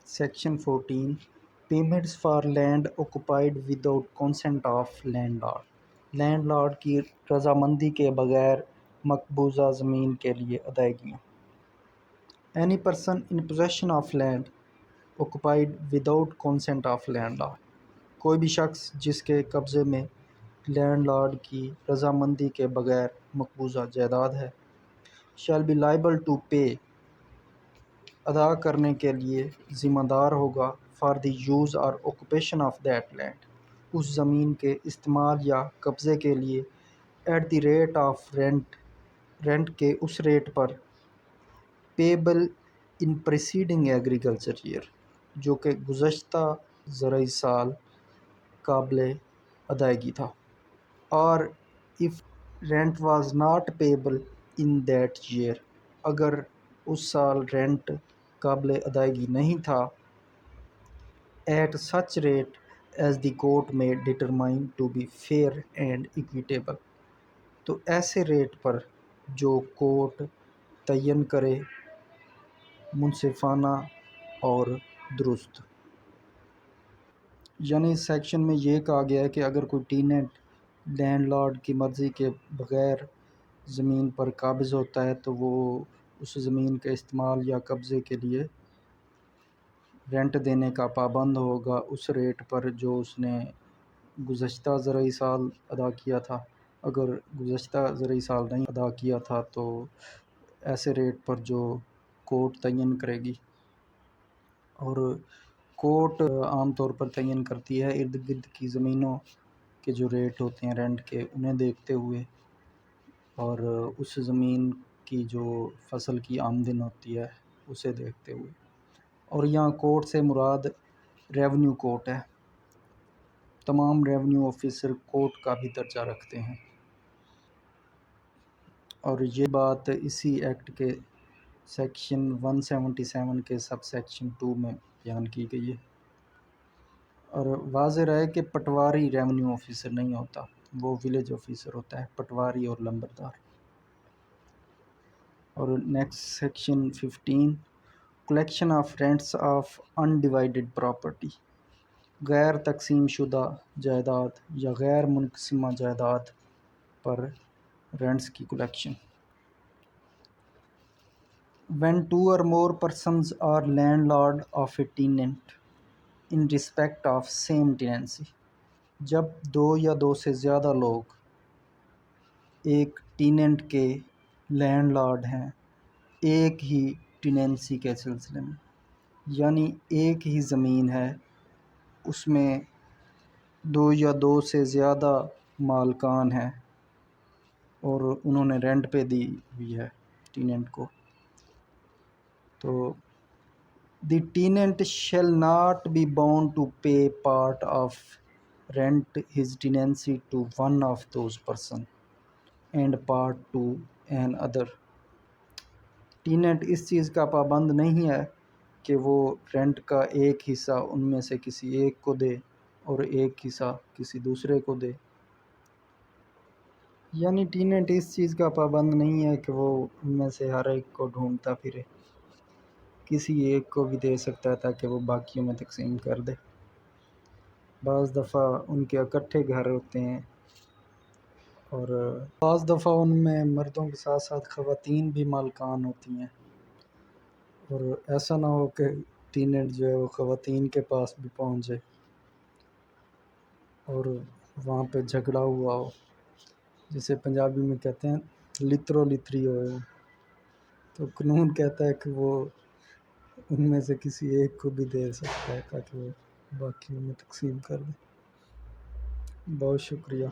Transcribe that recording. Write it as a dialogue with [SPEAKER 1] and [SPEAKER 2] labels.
[SPEAKER 1] Section 14 Payments for land occupied without consent of landlord. Landlord کی رضامندی کے بغیر مقبوضہ زمین کے لیے ادائیگیاں. Any person in possession of land occupied without consent of landlord. کوئی بھی شخص جس کے قبضے میں لینڈ لارڈ کی رضامندی کے بغیر مقبوضہ جائیداد ہے. Shall be liable to pay. ادا کرنے کے لیے ذمہ دار ہوگا for the use or occupation of that land. اس زمین کے استعمال یا قبضے کے لیے at the rate of rent کے اس ریٹ پر payable in preceding agriculture year جو کہ گزشتہ زرعی سال قابل ادائیگی تھا. or if rent was not payable in that year اگر اس سال رینٹ قابل ادائیگی نہیں تھا at such rate as the court may determine to be fair and equitable تو ایسے ریٹ پر جو کورٹ تعین کرے منصفانہ اور درست. یعنی اس سیکشن میں یہ کہا گیا ہے کہ اگر کوئی ٹیننٹ لینڈ لارڈ کی مرضی کے بغیر زمین پر قابض ہوتا ہے تو وہ اس زمین کے استعمال یا قبضے کے لیے رینٹ دینے کا پابند ہوگا اس ریٹ پر جو اس نے گزشتہ زرعی سال ادا کیا تھا. اگر گزشتہ زرعی سال نہیں ادا کیا تھا تو ایسے ریٹ پر جو کورٹ تعین کرے گی. اور کورٹ عام طور پر تعین کرتی ہے ارد گرد کی زمینوں کے جو ریٹ ہوتے ہیں رینٹ کے انہیں دیکھتے ہوئے اور اس زمین کی جو فصل کی آمدن ہوتی ہے اسے دیکھتے ہوئے. اور یہاں کورٹ سے مراد ریونیو کورٹ ہے. تمام ریونیو آفیسر کورٹ کا بھی درجہ رکھتے ہیں اور یہ بات اسی ایکٹ کے سیکشن 177 کے سب سیکشن 2 میں بیان کی گئی ہے. اور واضح رہے کہ پٹواری ریونیو آفیسر نہیں ہوتا، وہ ولیج آفیسر ہوتا ہے، پٹواری اور لمبردار. اور next section 15 collection of rents of undivided property. غیر تقسیم شدہ جائیداد یا غیر منقسمہ جائیداد پر رینٹس کی collection. When two or more persons are landlord of a tenant in respect of same tenancy. جب دو یا دو سے زیادہ لوگ ایک ٹیننٹ کے لینڈ لارڈ ہیں ایک ہی ٹیننسی کے سلسلے میں، یعنی ایک ہی زمین ہے اس میں دو یا دو سے زیادہ مالکان ہیں اور انہوں نے رینٹ پہ دی ہوئی ہے ٹیننٹ کو، تو the tenant shall not be bound to pay part of rent his tenancy to one of those persons and part to an other. Tenant اس چیز کا پابند نہیں ہے کہ وہ رینٹ کا ایک حصہ ان میں سے کسی ایک کو دے اور ایک حصہ کسی دوسرے کو دے. یعنی ٹیننٹ اس چیز کا پابند نہیں ہے کہ وہ ان میں سے ہر ایک کو ڈھونڈتا پھرے، کسی ایک کو بھی دے سکتا ہے تاکہ وہ باقیوں میں تقسیم کر دے. بعض دفعہ ان کے اکٹھے گھر ہوتے ہیں اور بعض دفعہ ان میں مردوں کے ساتھ ساتھ خواتین بھی مالکان ہوتی ہیں، اور ایسا نہ ہو کہ ٹیننٹ جو ہے وہ خواتین کے پاس بھی پہنچ جائے اور وہاں پہ جھگڑا ہوا ہو، جسے پنجابی میں کہتے ہیں لترو لتری ہوئے ہو، تو قانون کہتا ہے کہ وہ ان میں سے کسی ایک کو بھی دے سکتا ہے تاکہ وہ باقیوں میں تقسیم کر دے. بہت شکریہ.